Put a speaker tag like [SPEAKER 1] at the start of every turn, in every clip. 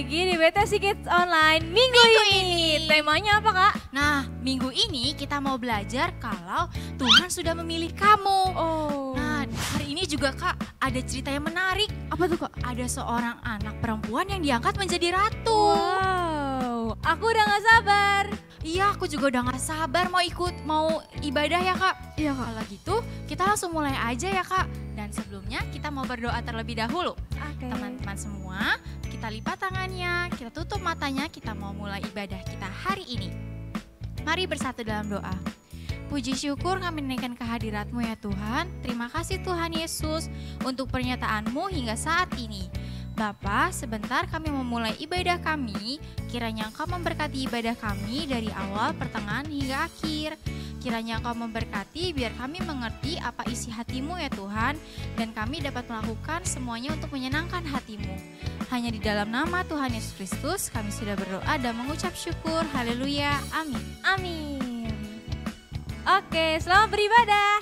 [SPEAKER 1] lagi di BTS Kids Online minggu ini. Temanya apa Kak?
[SPEAKER 2] Nah, minggu ini kita mau belajar kalau Tuhan sudah memilih kamu.
[SPEAKER 1] Oh.
[SPEAKER 2] Nah, hari ini juga Kak ada cerita yang menarik.
[SPEAKER 1] Apa tuh Kak?
[SPEAKER 2] Ada seorang anak perempuan yang diangkat menjadi ratu.
[SPEAKER 1] Wow, aku udah gak sabar.
[SPEAKER 2] Iya, aku juga udah gak sabar mau ibadah ya Kak.
[SPEAKER 1] Iya Kak.
[SPEAKER 2] Kalau gitu kita langsung mulai aja ya Kak. Dan sebelumnya kita mau berdoa terlebih dahulu.
[SPEAKER 1] Oke.
[SPEAKER 2] Teman-teman semua, kita lipat tangannya, kita tutup matanya, kita mau mulai ibadah kita hari ini. Mari bersatu dalam doa. Puji syukur kami naikkan kehadirat-Mu ya Tuhan. Terima kasih Tuhan Yesus untuk pernyataan-Mu hingga saat ini. Bapa, sebentar kami memulai ibadah kami, kiranya Engkau memberkati ibadah kami dari awal, pertengahan hingga akhir. Kiranya Engkau memberkati biar kami mengerti apa isi hati-Mu ya Tuhan, dan kami dapat melakukan semuanya untuk menyenangkan hati-Mu. Hanya di dalam nama Tuhan Yesus Kristus kami sudah berdoa dan mengucap syukur. Haleluya, amin.
[SPEAKER 1] Amin. Oke, selamat beribadah.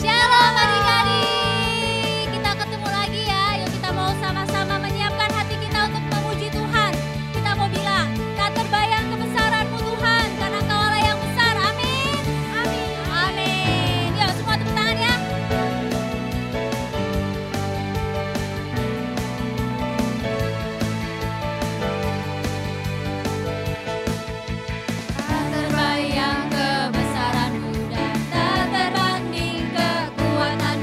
[SPEAKER 3] Shalom adik-adik, kita ketemu lagi ya. Yuk kita mau sama-sama menyiapkan hati kita untuk memuji Tuhan. Kita mau bilang, tak terbayang kebesaran-Mu Tuhan, karena Engkau Allah yang besar. Amin. Amin. Amin. Yuk semua tepuk tangan ya. Tak terbayang kebesaran-Mu dan tak terbanding kekuatan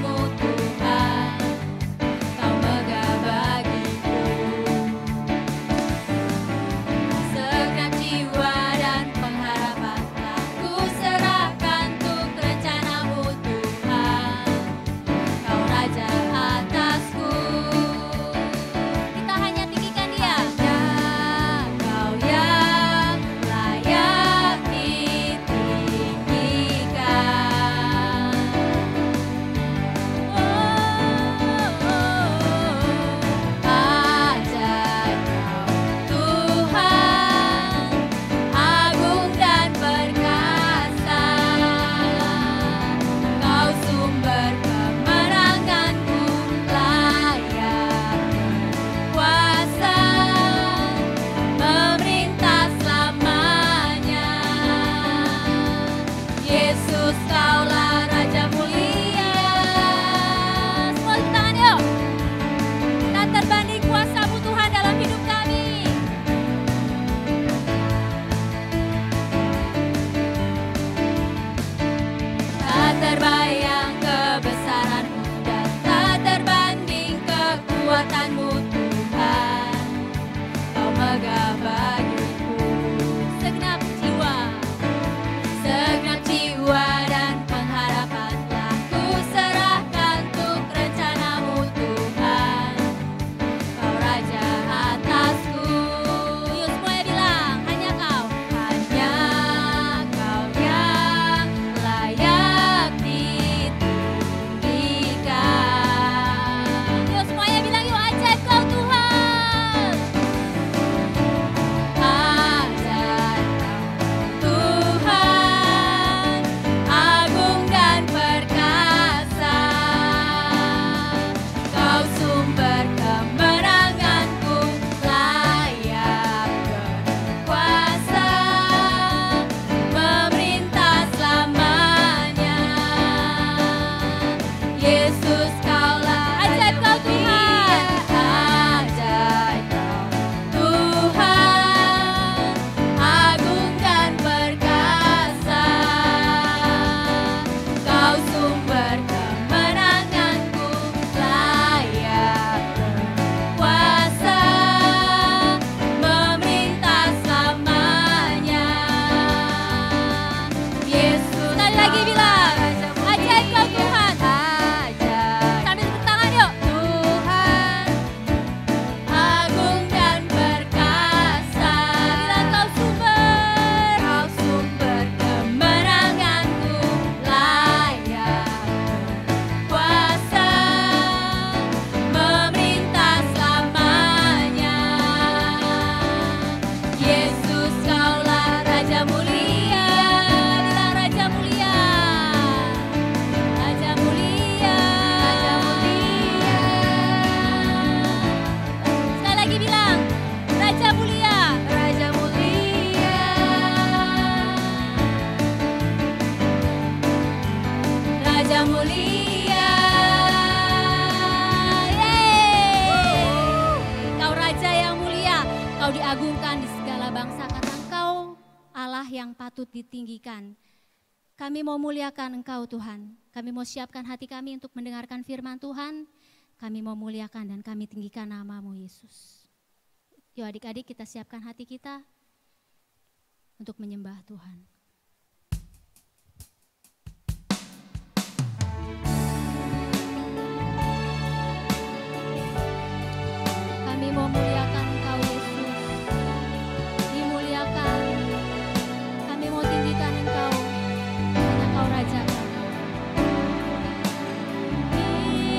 [SPEAKER 3] yang patut ditinggikan. Kami mau muliakan Engkau Tuhan. Kami mau siapkan hati kami untuk mendengarkan firman Tuhan. Kami mau muliakan dan kami tinggikan nama-Mu Yesus. Yuk adik-adik kita siapkan hati kita untuk menyembah Tuhan. Kami mau muliakan Engkau Yesus. Dimuliakan. Kami mau tinggikan Engkau. Karena Engkau Raja kami. Dimuliakan.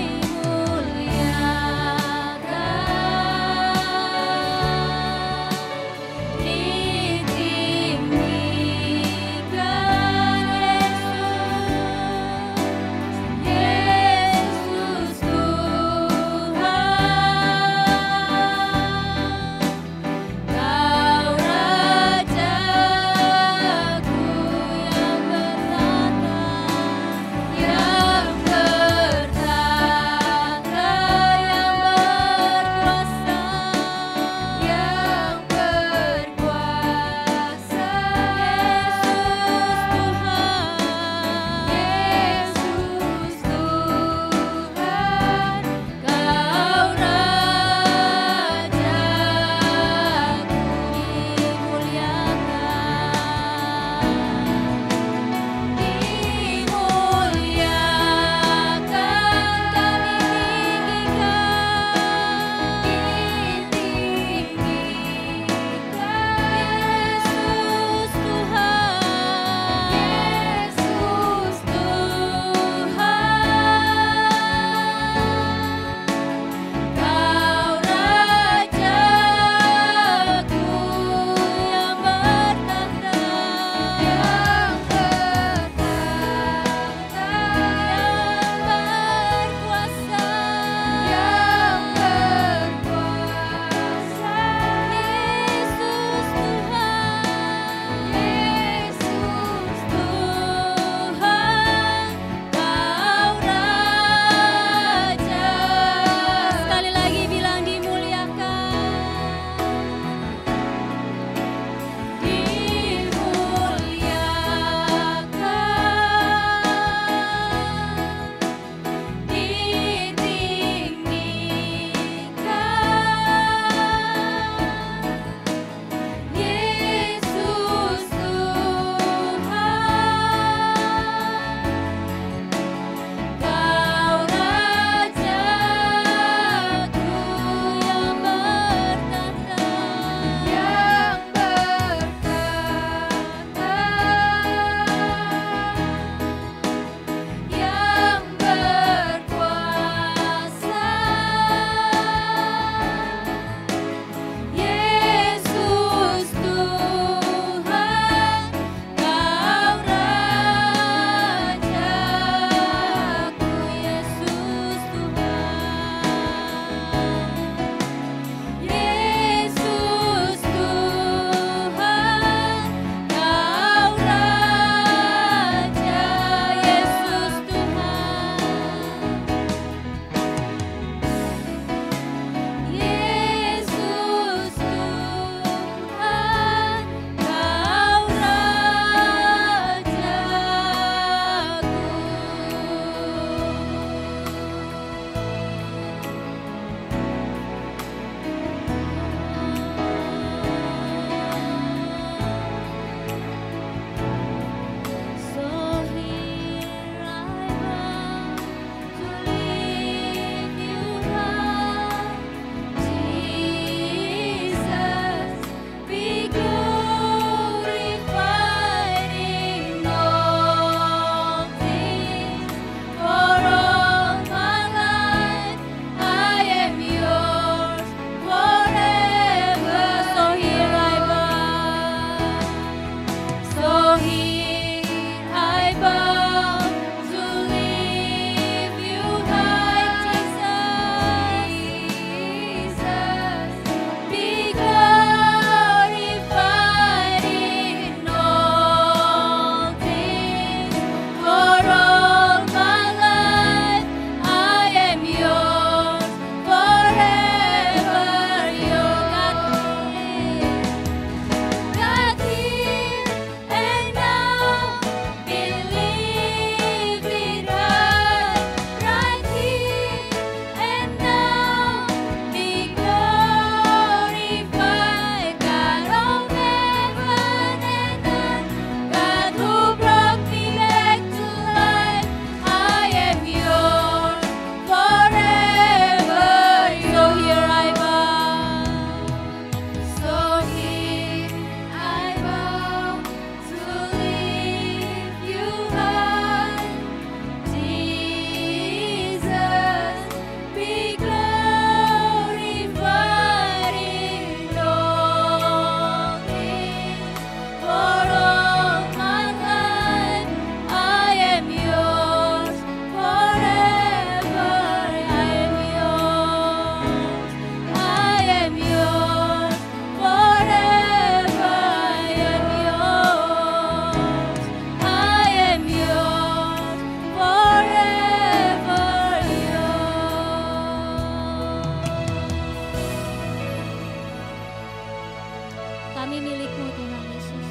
[SPEAKER 3] kami milik-Mu Tuhan Yesus.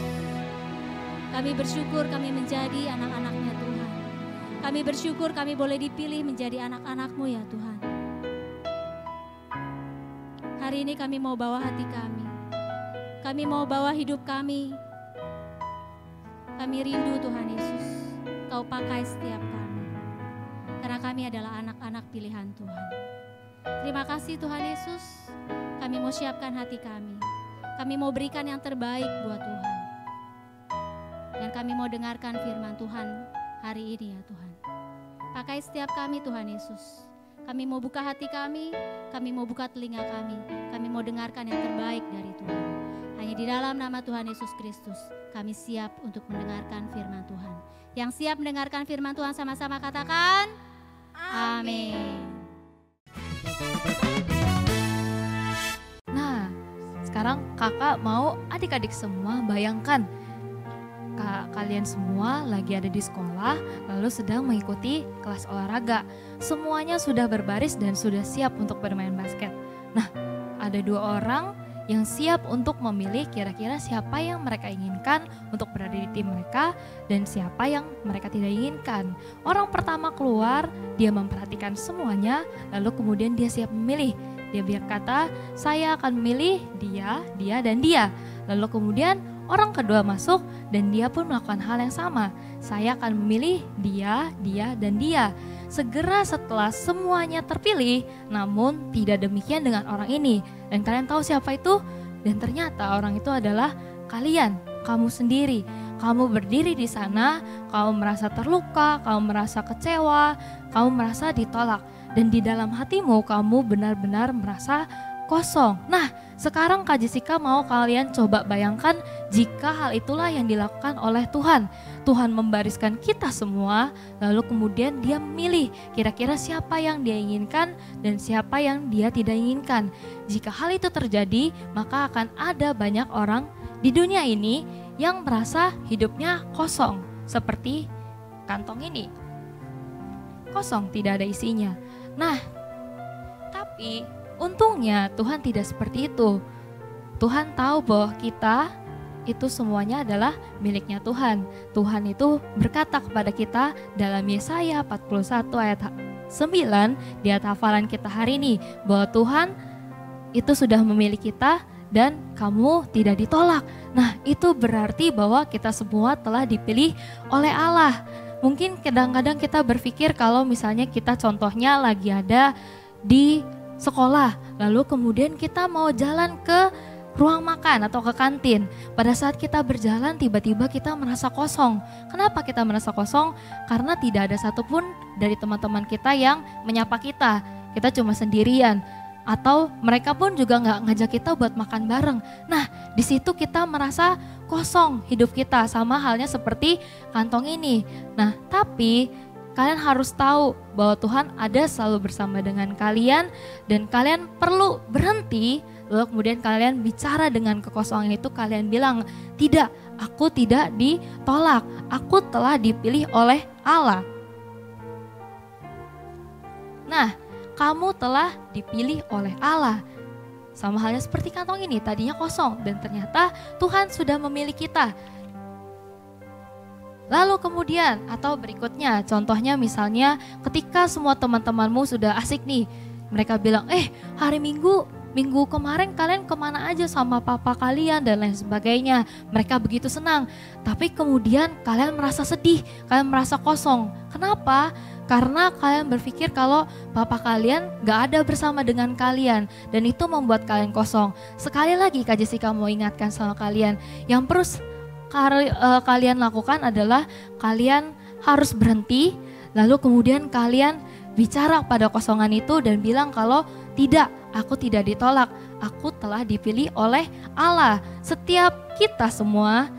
[SPEAKER 3] Kami bersyukur kami menjadi anak-anak-Nya Tuhan. Kami bersyukur kami boleh dipilih menjadi anak-anak-Mu ya Tuhan. Hari ini kami mau bawa hati kami. Kami mau bawa hidup kami. Kami rindu Tuhan Yesus. Kau pakai setiap kami. Karena kami adalah anak-anak pilihan Tuhan. Terima kasih Tuhan Yesus. Kami mau siapkan hati kami. Kami mau berikan yang terbaik buat Tuhan. Dan kami mau dengarkan firman Tuhan hari ini ya Tuhan. Pakai setiap kami Tuhan Yesus. Kami mau buka hati kami mau buka telinga kami mau dengarkan yang terbaik dari Tuhan. Hanya di dalam nama Tuhan Yesus Kristus, kami siap untuk mendengarkan firman Tuhan. Yang siap mendengarkan firman Tuhan sama-sama katakan, amin.
[SPEAKER 1] Nah, sekarang kakak mau adik-adik semua bayangkan kalian semua lagi ada di sekolah lalu sedang mengikuti kelas olahraga. Semuanya sudah berbaris dan sudah siap untuk bermain basket. Nah, ada 2 orang yang siap untuk memilih kira-kira siapa yang mereka inginkan untuk berada di tim mereka dan siapa yang mereka tidak inginkan. Orang pertama keluar, dia memperhatikan semuanya, lalu kemudian dia siap memilih. Dia berkata, saya akan memilih dia, dia, dan dia. Lalu kemudian orang kedua masuk dan dia pun melakukan hal yang sama. Saya akan memilih dia, dia, dan dia. Segera setelah semuanya terpilih, namun tidak demikian dengan orang ini. Dan kalian tahu siapa itu? Dan ternyata orang itu adalah kalian, kamu sendiri. Kamu berdiri di sana, kamu merasa terluka, kamu merasa kecewa, kamu merasa ditolak. Dan di dalam hatimu kamu benar-benar merasa kosong. Nah, sekarang Kak Jessica mau kalian coba bayangkan jika hal itulah yang dilakukan oleh Tuhan. Tuhan membariskan kita semua, lalu kemudian dia memilih kira-kira siapa yang dia inginkan dan siapa yang dia tidak inginkan. Jika hal itu terjadi, maka akan ada banyak orang di dunia ini yang merasa hidupnya kosong, seperti kantong ini. Kosong, tidak ada isinya. Nah, tapi untungnya Tuhan tidak seperti itu. Tuhan tahu bahwa kita itu semuanya adalah miliknya Tuhan. Tuhan itu berkata kepada kita dalam Yesaya 41 ayat 9 di hafalan kita hari ini, bahwa Tuhan itu sudah memilih kita dan kamu tidak ditolak. Nah, itu berarti bahwa kita semua telah dipilih oleh Allah. Mungkin kadang-kadang kita berpikir kalau misalnya kita contohnya lagi ada di sekolah, lalu kemudian kita mau jalan ke ruang makan atau ke kantin. Pada saat kita berjalan tiba-tiba kita merasa kosong. Kenapa kita merasa kosong? Karena tidak ada satupun dari teman-teman kita yang menyapa kita. Kita cuma sendirian. Atau mereka pun juga nggak ngajak kita buat makan bareng. Nah, di situ kita merasa kosong hidup kita, sama halnya seperti kantong ini. Nah, tapi kalian harus tahu bahwa Tuhan ada selalu bersama dengan kalian dan kalian perlu berhenti, lalu kemudian kalian bicara dengan kekosongan itu, kalian bilang, tidak, aku tidak ditolak, aku telah dipilih oleh Allah. Nah, kamu telah dipilih oleh Allah. Sama halnya seperti kantong ini, tadinya kosong dan ternyata Tuhan sudah memilih kita. Lalu kemudian atau berikutnya, contohnya misalnya ketika semua teman-temanmu sudah asik nih, mereka bilang, hari Minggu kemarin kalian kemana aja sama papa kalian dan lain sebagainya. Mereka begitu senang, tapi kemudian kalian merasa sedih, kalian merasa kosong. Kenapa? Karena kalian berpikir kalau papa kalian gak ada bersama dengan kalian dan itu membuat kalian kosong. Sekali lagi Kak Jessica mau ingatkan sama kalian, yang perlu kalian lakukan adalah kalian harus berhenti, lalu kemudian kalian bicara pada kosongan itu dan bilang kalau tidak, aku tidak ditolak, aku telah dipilih oleh Allah. Setiap kita semua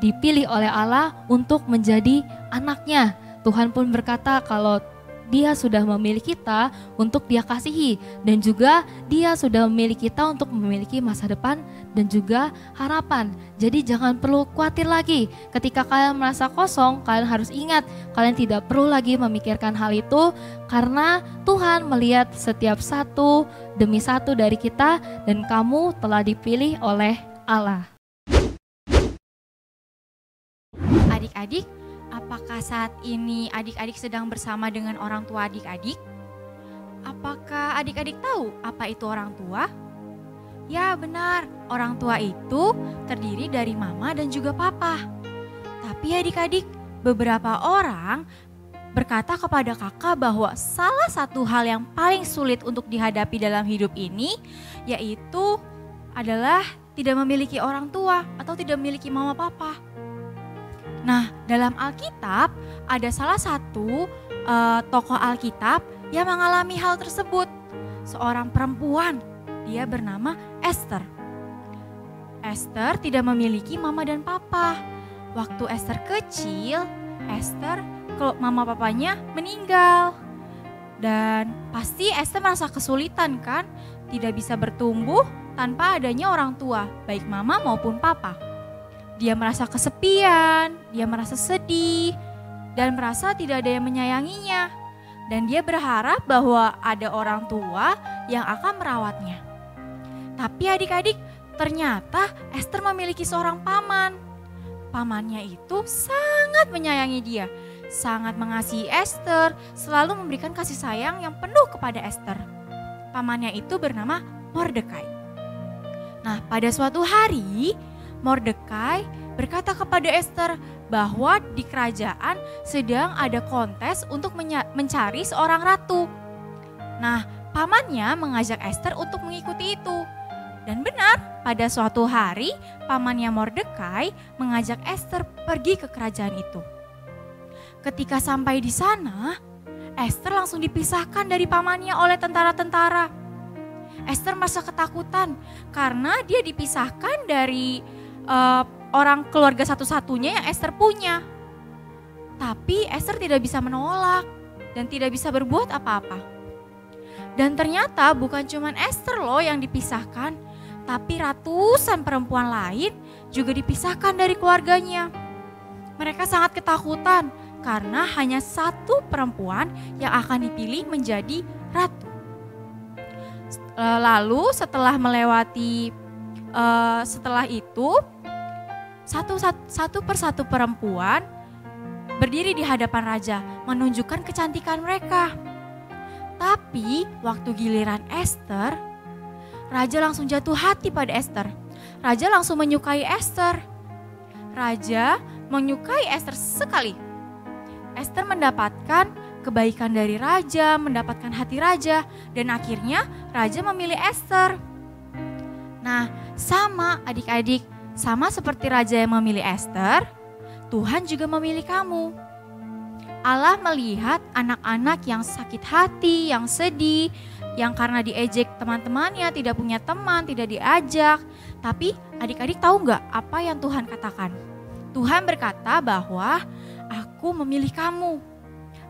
[SPEAKER 1] dipilih oleh Allah untuk menjadi anaknya. Tuhan pun berkata kalau Dia sudah memilih kita untuk Dia kasihi dan juga Dia sudah memilih kita untuk memiliki masa depan dan juga harapan. Jadi jangan perlu khawatir lagi. Ketika kalian merasa kosong, kalian harus ingat kalian tidak perlu lagi memikirkan hal itu karena Tuhan melihat setiap satu demi satu dari kita dan kamu telah dipilih oleh Allah.
[SPEAKER 2] Adik-adik, apakah saat ini adik-adik sedang bersama dengan orang tua adik-adik? Apakah adik-adik tahu apa itu orang tua? Ya benar, orang tua itu terdiri dari mama dan juga papa. Tapi adik-adik, beberapa orang berkata kepada kakak bahwa salah satu hal yang paling sulit untuk dihadapi dalam hidup ini yaitu adalah tidak memiliki orang tua atau tidak memiliki mama papa. Nah, dalam Alkitab ada salah satu tokoh Alkitab yang mengalami hal tersebut. Seorang perempuan, dia bernama Esther. Esther tidak memiliki mama dan papa. Waktu Esther kecil, mama papanya meninggal. Dan pasti Esther merasa kesulitan kan, tidak bisa bertumbuh tanpa adanya orang tua, baik mama maupun papa. Dia merasa kesepian, dia merasa sedih, dan merasa tidak ada yang menyayanginya. Dan dia berharap bahwa ada orang tua yang akan merawatnya. Tapi adik-adik, ternyata Esther memiliki seorang paman. Pamannya itu sangat menyayangi dia, sangat mengasihi Esther, selalu memberikan kasih sayang yang penuh kepada Esther. Pamannya itu bernama Mordekai. Nah, pada suatu hari, Mordekai berkata kepada Esther bahwa di kerajaan sedang ada kontes untuk mencari seorang ratu. Nah, pamannya mengajak Esther untuk mengikuti itu. Dan benar, pada suatu hari pamannya Mordekai mengajak Esther pergi ke kerajaan itu. Ketika sampai di sana, Esther langsung dipisahkan dari pamannya oleh tentara-tentara. Esther merasa ketakutan karena dia dipisahkan dari orang keluarga satu-satunya yang Esther punya. Tapi Esther tidak bisa menolak dan tidak bisa berbuat apa-apa. Dan ternyata bukan cuma Esther loh yang dipisahkan, tapi ratusan perempuan lain juga dipisahkan dari keluarganya. Mereka sangat ketakutan karena hanya satu perempuan yang akan dipilih menjadi ratu. Lalu setelah itu satu persatu perempuan berdiri di hadapan raja menunjukkan kecantikan mereka. Tapi waktu giliran Esther, raja langsung jatuh hati pada Esther. Raja langsung menyukai Esther. Raja menyukai Esther sekali. Esther mendapatkan kebaikan dari raja, mendapatkan hati raja, dan akhirnya raja memilih Esther. Nah, sama adik-adik, sama seperti raja yang memilih Esther, Tuhan juga memilih kamu. Allah melihat anak-anak yang sakit hati, yang sedih, yang karena diejek teman-temannya, tidak punya teman, tidak diajak. Tapi adik-adik tahu nggak apa yang Tuhan katakan? Tuhan berkata bahwa aku memilih kamu.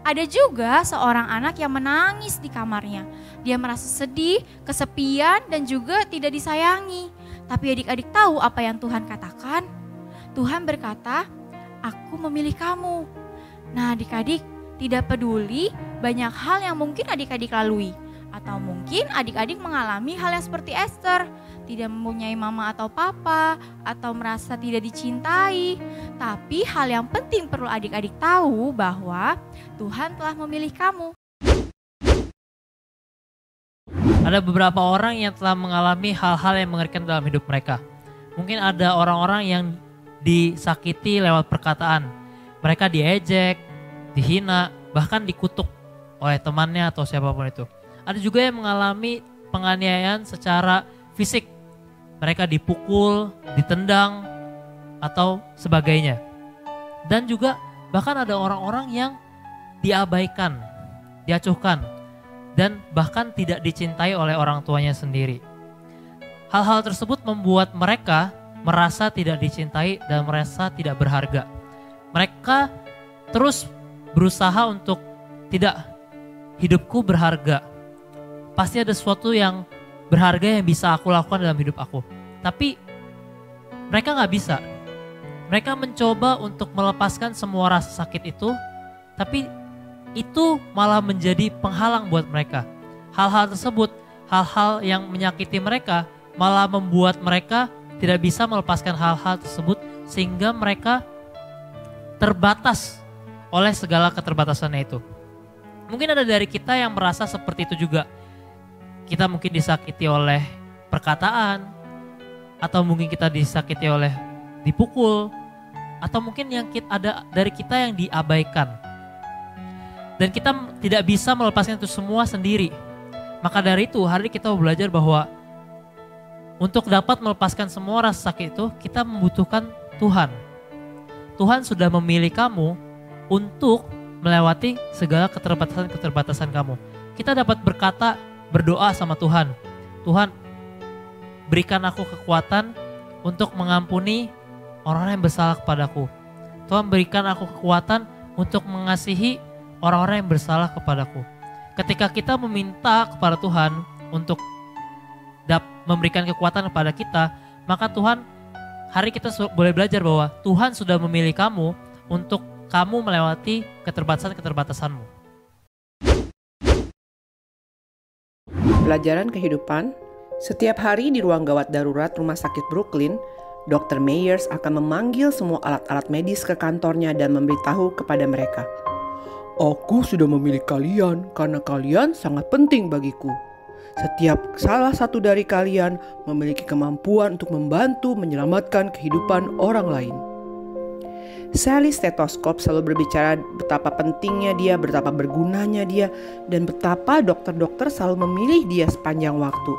[SPEAKER 2] Ada juga seorang anak yang menangis di kamarnya. Dia merasa sedih, kesepian, dan juga tidak disayangi. Tapi adik-adik tahu apa yang Tuhan katakan? Tuhan berkata, aku memilih kamu. Nah adik-adik, tidak peduli banyak hal yang mungkin adik-adik lalui. Atau mungkin adik-adik mengalami hal yang seperti Esther. Tidak mempunyai mama atau papa, atau merasa tidak dicintai. Tapi hal yang penting perlu adik-adik tahu bahwa Tuhan telah memilih kamu.
[SPEAKER 4] Ada beberapa orang yang telah mengalami hal-hal yang mengerikan dalam hidup mereka. Mungkin ada orang-orang yang disakiti lewat perkataan. Mereka diejek, dihina, bahkan dikutuk oleh temannya atau siapapun itu. Ada juga yang mengalami penganiayaan secara fisik. Mereka dipukul, ditendang, atau sebagainya. Dan juga bahkan ada orang-orang yang diabaikan, diacuhkan, dan bahkan tidak dicintai oleh orang tuanya sendiri. Hal-hal tersebut membuat mereka merasa tidak dicintai dan merasa tidak berharga. Mereka terus berusaha untuk tidak, hidupku berharga. Pasti ada sesuatu yang berharga yang bisa aku lakukan dalam hidup aku. Tapi mereka gak bisa. Mereka mencoba untuk melepaskan semua rasa sakit itu, tapi itu malah menjadi penghalang buat mereka. Hal-hal tersebut, hal-hal yang menyakiti mereka malah membuat mereka tidak bisa melepaskan hal-hal tersebut sehingga mereka terbatas oleh segala keterbatasannya itu. Mungkin ada dari kita yang merasa seperti itu juga. Kita mungkin disakiti oleh perkataan, atau mungkin kita disakiti oleh dipukul, atau mungkin yang ada dari kita yang diabaikan. Dan kita tidak bisa melepaskan itu semua sendiri. Maka dari itu hari ini kita belajar bahwa untuk dapat melepaskan semua rasa sakit itu, kita membutuhkan Tuhan. Tuhan sudah memilih kamu untuk melewati segala keterbatasan-keterbatasan kamu. Kita dapat berdoa sama Tuhan. Tuhan, berikan aku kekuatan untuk mengampuni orang-orang yang bersalah kepadaku. Tuhan, berikan aku kekuatan untuk mengasihi orang-orang yang bersalah kepadaku. Ketika kita meminta kepada Tuhan untuk memberikan kekuatan kepada kita, maka Tuhan, hari kita boleh belajar bahwa Tuhan sudah memilih kamu untuk kamu melewati keterbatasan-keterbatasanmu.
[SPEAKER 5] Pelajaran kehidupan. Setiap hari di ruang gawat darurat Rumah Sakit Brooklyn, Dr. Meyers akan memanggil semua alat-alat medis ke kantornya dan memberitahu kepada mereka, "Aku sudah memilih kalian karena kalian sangat penting bagiku. Setiap salah satu dari kalian memiliki kemampuan untuk membantu menyelamatkan kehidupan orang lain." Sally stetoskop selalu berbicara betapa pentingnya dia, betapa bergunanya dia, dan betapa dokter-dokter selalu memilih dia sepanjang waktu.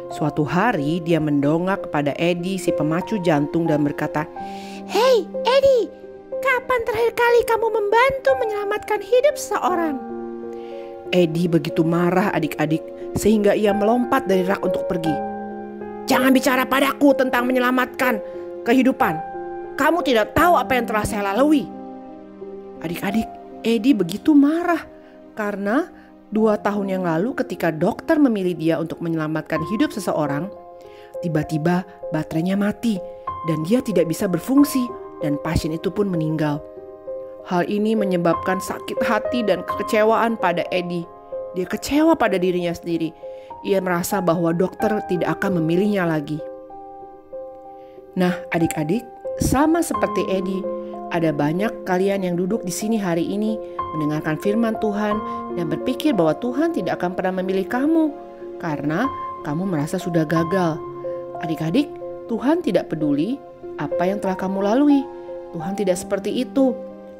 [SPEAKER 5] Suatu hari dia mendongak kepada Eddie, si pemacu jantung, dan berkata, "Hei Eddie, kapan terakhir kali kamu membantu menyelamatkan hidup seseorang?" Eddie begitu marah adik-adik sehingga ia melompat dari rak untuk pergi. "Jangan bicara padaku tentang menyelamatkan kehidupan. Kamu tidak tahu apa yang telah saya lalui." Adik-adik, Eddie begitu marah karena 2 tahun yang lalu ketika dokter memilih dia untuk menyelamatkan hidup seseorang, tiba-tiba baterainya mati dan dia tidak bisa berfungsi dan pasien itu pun meninggal. Hal ini menyebabkan sakit hati dan kekecewaan pada Eddie. Dia kecewa pada dirinya sendiri. Ia merasa bahwa dokter tidak akan memilihnya lagi. Nah, adik-adik, sama seperti Eddie, ada banyak kalian yang duduk di sini hari ini mendengarkan firman Tuhan dan berpikir bahwa Tuhan tidak akan pernah memilih kamu karena kamu merasa sudah gagal. Adik-adik, Tuhan tidak peduli apa yang telah kamu lalui. Tuhan tidak seperti itu.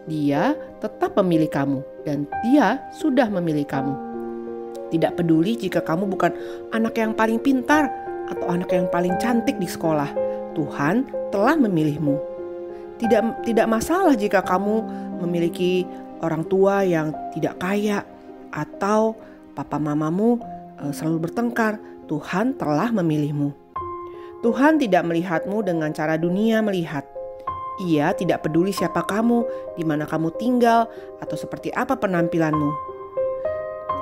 [SPEAKER 5] Dia tetap memilih kamu dan dia sudah memilih kamu. Tidak peduli jika kamu bukan anak yang paling pintar atau anak yang paling cantik di sekolah. Tuhan telah memilihmu. Tidak masalah jika kamu memiliki orang tua yang tidak kaya atau papa mamamu selalu bertengkar. Tuhan telah memilihmu. Tuhan tidak melihatmu dengan cara dunia melihat. Ia tidak peduli siapa kamu, di mana kamu tinggal, atau seperti apa penampilanmu.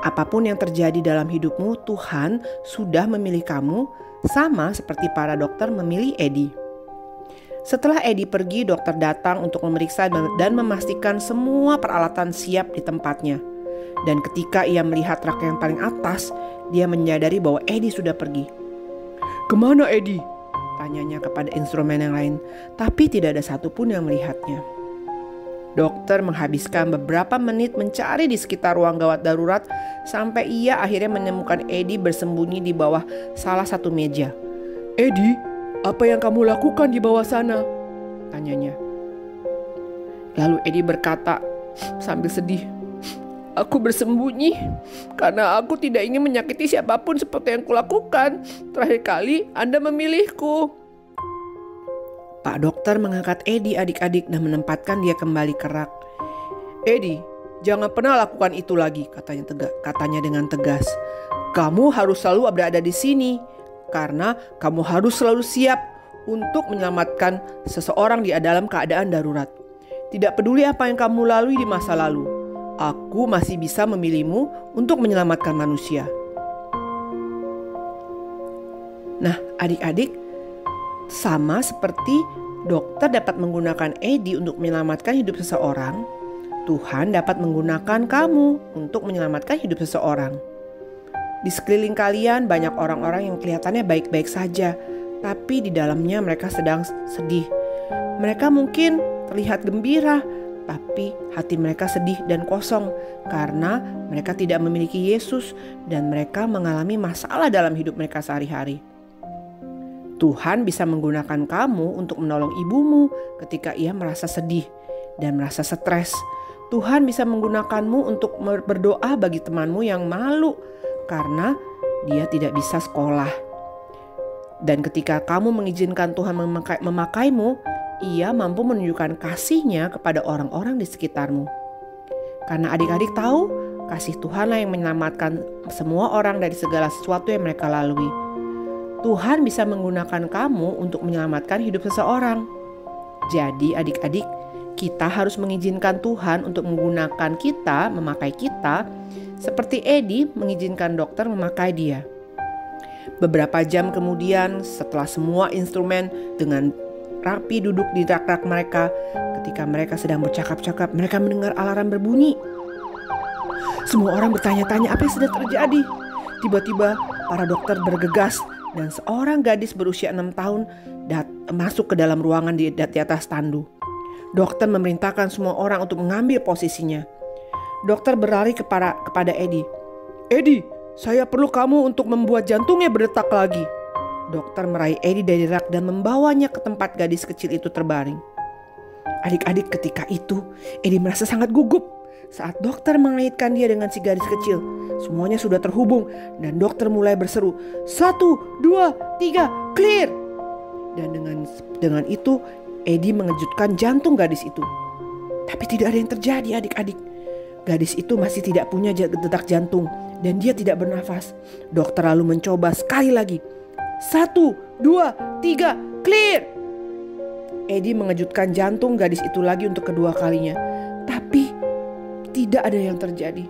[SPEAKER 5] Apapun yang terjadi dalam hidupmu, Tuhan sudah memilih kamu, sama seperti para dokter memilih Eddie. Setelah Eddie pergi, dokter datang untuk memeriksa dan memastikan semua peralatan siap di tempatnya. Dan ketika ia melihat rak yang paling atas, dia menyadari bahwa Eddie sudah pergi. "Kemana Eddie?" tanyanya kepada instrumen yang lain, tapi tidak ada satupun yang melihatnya. Dokter menghabiskan beberapa menit mencari di sekitar ruang gawat darurat sampai ia akhirnya menemukan Eddie bersembunyi di bawah salah satu meja. "Eddie, apa yang kamu lakukan di bawah sana?" tanyanya. Lalu Eddie berkata sambil sedih, "Aku bersembunyi karena aku tidak ingin menyakiti siapapun seperti yang kulakukan. Terakhir kali Anda memilihku." Pak dokter mengangkat Eddie adik-adik dan menempatkan dia kembali ke rak. "Eddie, jangan pernah lakukan itu lagi," katanya dengan tegas. "Kamu harus selalu berada di sini karena kamu harus selalu siap untuk menyelamatkan seseorang di dalam keadaan darurat. Tidak peduli apa yang kamu lalui di masa lalu. Aku masih bisa memilihmu untuk menyelamatkan manusia." Nah, adik-adik, sama seperti dokter dapat menggunakan Eddie untuk menyelamatkan hidup seseorang, Tuhan dapat menggunakan kamu untuk menyelamatkan hidup seseorang. Di sekeliling kalian banyak orang-orang yang kelihatannya baik-baik saja, tapi di dalamnya mereka sedang sedih. Mereka mungkin terlihat gembira, tapi hati mereka sedih dan kosong karena mereka tidak memiliki Yesus dan mereka mengalami masalah dalam hidup mereka sehari-hari. Tuhan bisa menggunakan kamu untuk menolong ibumu ketika ia merasa sedih dan merasa stres. Tuhan bisa menggunakanmu untuk berdoa bagi temanmu yang malu karena dia tidak bisa sekolah. Dan ketika kamu mengizinkan Tuhan memakaimu, ia mampu menunjukkan kasih-Nya kepada orang-orang di sekitarmu. Karena adik-adik tahu, kasih Tuhanlah yang menyelamatkan semua orang dari segala sesuatu yang mereka lalui. Tuhan bisa menggunakan kamu untuk menyelamatkan hidup seseorang. Jadi adik-adik, kita harus mengizinkan Tuhan untuk menggunakan kita, memakai kita, seperti Eddie mengizinkan dokter memakai dia. Beberapa jam kemudian, setelah semua instrumen dengan rapi duduk di rak-rak mereka, ketika mereka sedang bercakap-cakap, mereka mendengar alarm berbunyi. Semua orang bertanya-tanya apa yang sedang terjadi. Tiba-tiba para dokter bergegas dan seorang gadis berusia 6 tahun masuk ke dalam ruangan di atas tandu. Dokter memerintahkan semua orang untuk mengambil posisinya. Dokter berlari kepada Eddie. "Eddie, saya perlu kamu untuk membuat jantungnya berdetak lagi." Dokter meraih Eddie dari rak dan membawanya ke tempat gadis kecil itu terbaring. Adik-adik, ketika itu Eddie merasa sangat gugup saat dokter mengaitkan dia dengan si gadis kecil. Semuanya sudah terhubung dan dokter mulai berseru, 1, 2, 3, clear. Dan dengan itu Eddie mengejutkan jantung gadis itu. Tapi tidak ada yang terjadi adik-adik. Gadis itu masih tidak punya detak jantung dan dia tidak bernafas. Dokter lalu mencoba sekali lagi. 1, 2, 3, clear. Eddie mengejutkan jantung gadis itu lagi untuk kedua kalinya. Tapi tidak ada yang terjadi.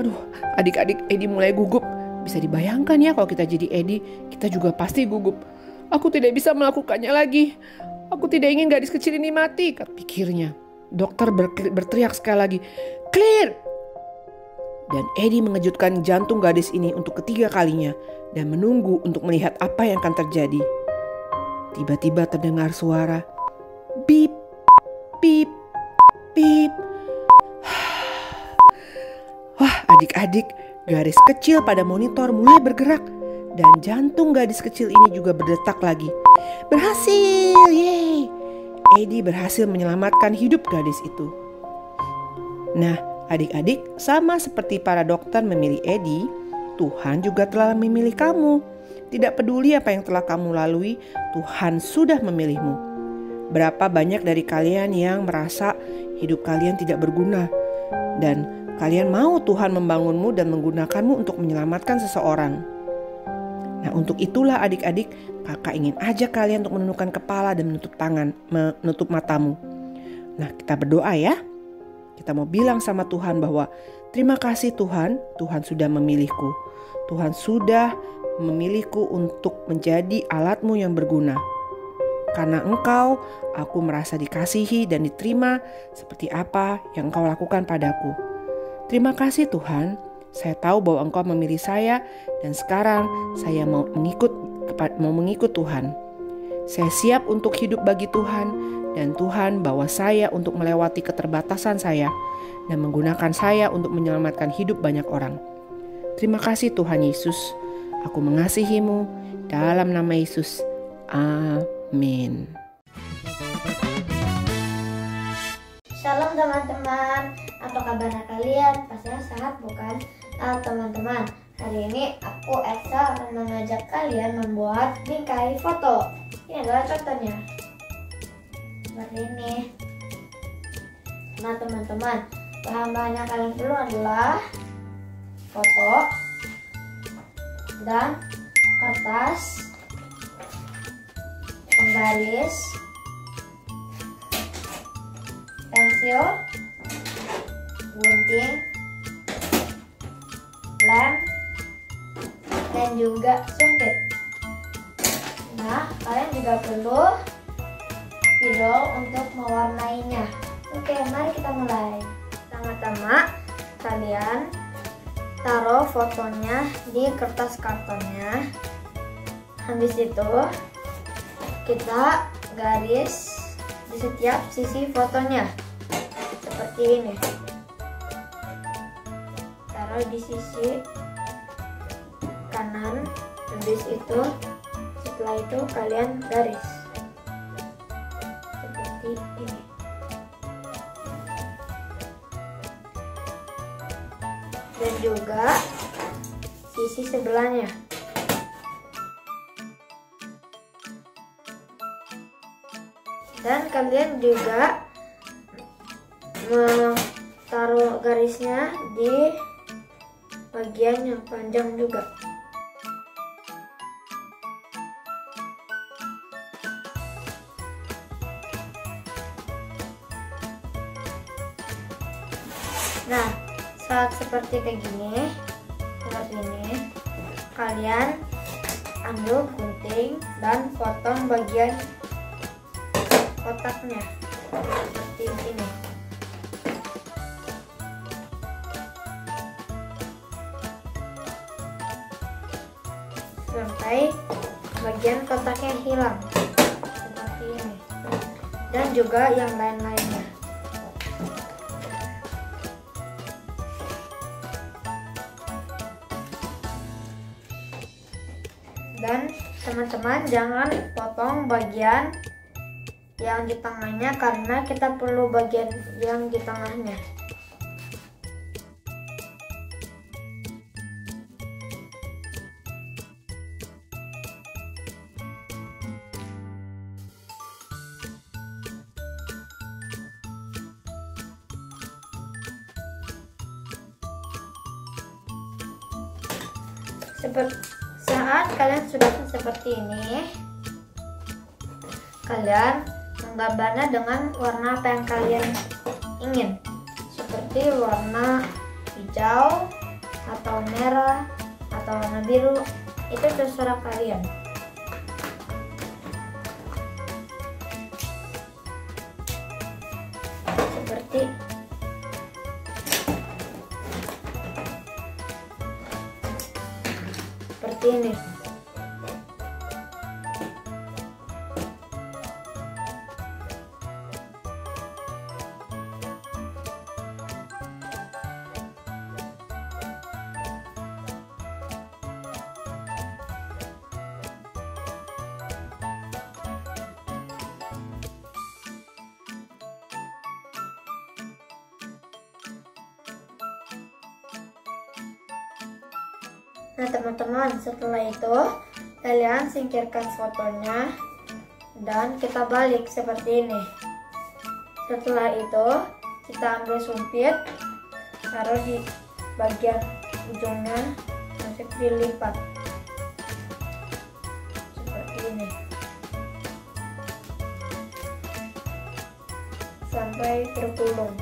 [SPEAKER 5] Aduh, adik-adik, Eddie mulai gugup. Bisa dibayangkan ya kalau kita jadi Eddie, kita juga pasti gugup. Aku tidak bisa melakukannya lagi. Aku tidak ingin gadis kecil ini mati, pikirnya. Dokter berteriak sekali lagi, clear! Dan Eddie mengejutkan jantung gadis ini untuk ketiga kalinya dan menunggu untuk melihat apa yang akan terjadi. Tiba-tiba terdengar suara, beep, beep, beep. Wah, adik-adik, garis kecil pada monitor mulai bergerak dan jantung gadis kecil ini juga berdetak lagi. Berhasil, yeay! Eddie berhasil menyelamatkan hidup gadis itu. Nah, adik-adik, sama seperti para dokter memilih Eddie, Tuhan juga telah memilih kamu. Tidak peduli apa yang telah kamu lalui, Tuhan sudah memilihmu. Berapa banyak dari kalian yang merasa hidup kalian tidak berguna dan kalian mau Tuhan membangunmu dan menggunakanmu untuk menyelamatkan seseorang. Nah, untuk itulah adik-adik, kakak ingin ajak kalian untuk menundukkan kepala dan menutup matamu. Nah, kita berdoa ya. Kita mau bilang sama Tuhan bahwa terima kasih Tuhan, Tuhan sudah memilihku. Tuhan sudah memilihku untuk menjadi alatmu yang berguna. Karena Engkau, aku merasa dikasihi dan diterima seperti apa yang Engkau lakukan padaku. Terima kasih Tuhan, saya tahu bahwa Engkau memilih saya dan sekarang saya mau mengikut Tuhan. Saya siap untuk hidup bagi Tuhan dan Tuhan bawa saya untuk melewati keterbatasan saya dan menggunakan saya untuk menyelamatkan hidup banyak orang. Terima kasih Tuhan Yesus, aku mengasihimu dalam nama Yesus. Amin.
[SPEAKER 6] Shalom teman-teman, apa kabar kalian? Pastinya sehat bukan? Nah teman-teman, hari ini aku Eksa akan mengajak kalian membuat bingkai foto. Ini adalah contohnya seperti ini. Nah teman-teman, bahan-bahan yang kalian perlu adalah foto dan kertas, penggaris, pensil, gunting, lem, dan juga sumpit. Nah, kalian juga perlu spidol untuk mewarnainya. Oke, mari kita mulai. Pertama-tama, kalian taruh fotonya di kertas kartonnya. Habis itu, kita garis di setiap sisi fotonya. seperti ini. Taruh di sisi kanan. Habis itu, setelah itu kalian garis seperti ini. Dan juga sisi sebelahnya. Dan kalian juga taruh garisnya di bagian yang panjang juga. Nah, saat seperti kayak gini, seperti ini, kalian ambil gunting dan potong bagian kotaknya seperti ini. Sampai bagian kotaknya hilang seperti ini. Dan juga yang lain-lainnya. Dan teman-teman jangan potong bagian yang di tengahnya karena kita perlu bagian yang di tengahnya. Saat kalian sudah seperti ini, kalian menggambarnya dengan warna apa yang kalian ingin, seperti warna hijau atau merah atau warna biru, itu terserah kalian. Seperti ini. Nah teman-teman, setelah itu kalian singkirkan fotonya dan kita balik seperti ini. Setelah itu kita ambil sumpit, taruh di bagian ujungnya, masuk dilipat seperti ini sampai tergulung.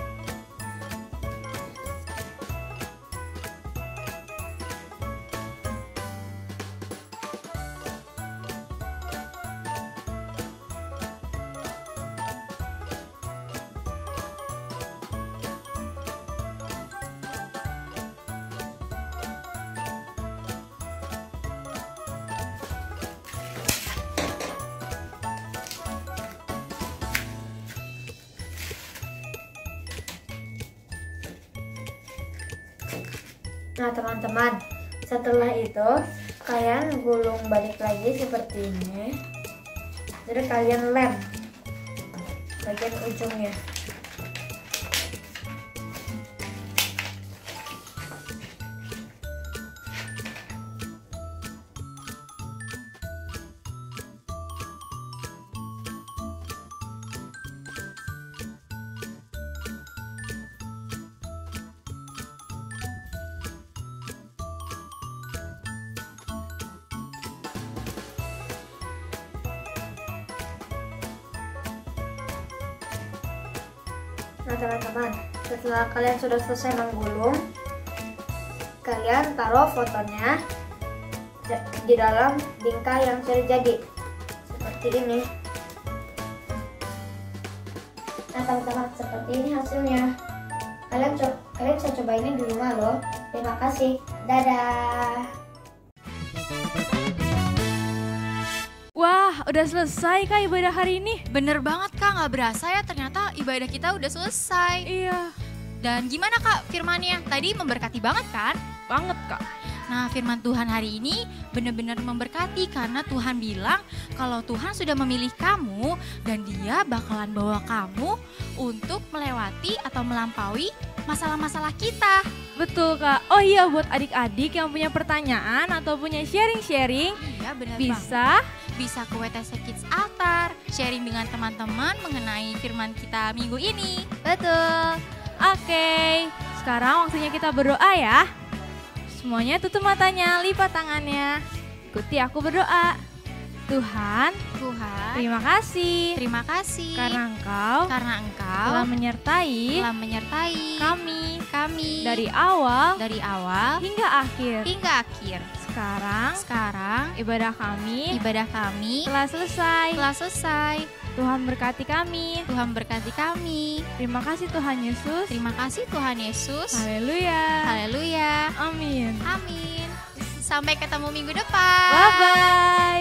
[SPEAKER 6] Nah teman-teman, setelah itu kalian gulung balik lagi seperti ini. Jadi kalian lem bagian ujungnya. Nah teman-teman, setelah kalian sudah selesai menggulung, kalian taruh fotonya di dalam bingkai yang sudah jadi seperti ini. Nah teman-teman, seperti ini hasilnya. Kalian bisa coba ini di rumah loh. Terima kasih, dadah.
[SPEAKER 2] Wah,
[SPEAKER 3] udah selesai Kak ibadah hari ini.
[SPEAKER 2] Bener banget Kak, gak berasa ya ternyata ibadah kita udah selesai.
[SPEAKER 3] Iya,
[SPEAKER 2] Dan gimana Kak firmannya? Tadi memberkati banget kan?
[SPEAKER 3] banget Kak.
[SPEAKER 2] Nah firman Tuhan hari ini benar-benar memberkati karena Tuhan bilang kalau Tuhan sudah memilih kamu dan Dia bakalan bawa kamu untuk melewati atau melampaui masalah-masalah kita.
[SPEAKER 3] Betul Kak. Oh iya, buat adik-adik yang punya pertanyaan atau punya sharing-sharing,
[SPEAKER 2] Iya benar banget.
[SPEAKER 3] bisa
[SPEAKER 2] Bisa ke WTC Kids Altar, sharing dengan teman-teman mengenai firman kita minggu ini.
[SPEAKER 3] Betul. Oke, sekarang waktunya kita berdoa ya. Semuanya tutup matanya, lipat tangannya. Ikuti aku berdoa. Tuhan, terima kasih
[SPEAKER 2] Terima kasih
[SPEAKER 3] karena Engkau
[SPEAKER 2] karena
[SPEAKER 3] telah
[SPEAKER 2] Engkau
[SPEAKER 3] menyertai
[SPEAKER 2] telah menyertai kami
[SPEAKER 3] dari awal
[SPEAKER 2] dari awal
[SPEAKER 3] hingga akhir.
[SPEAKER 2] hingga akhir.
[SPEAKER 3] Sekarang ibadah kami
[SPEAKER 2] Ibadah kami
[SPEAKER 3] telah selesai.
[SPEAKER 2] telah selesai.
[SPEAKER 3] Tuhan berkati kami.
[SPEAKER 2] Tuhan berkati kami.
[SPEAKER 3] Terima kasih Tuhan Yesus.
[SPEAKER 2] Terima kasih Tuhan Yesus.
[SPEAKER 3] Haleluya.
[SPEAKER 2] Haleluya.
[SPEAKER 3] Amin.
[SPEAKER 2] Amin. Sampai ketemu minggu depan.
[SPEAKER 3] Bye-bye.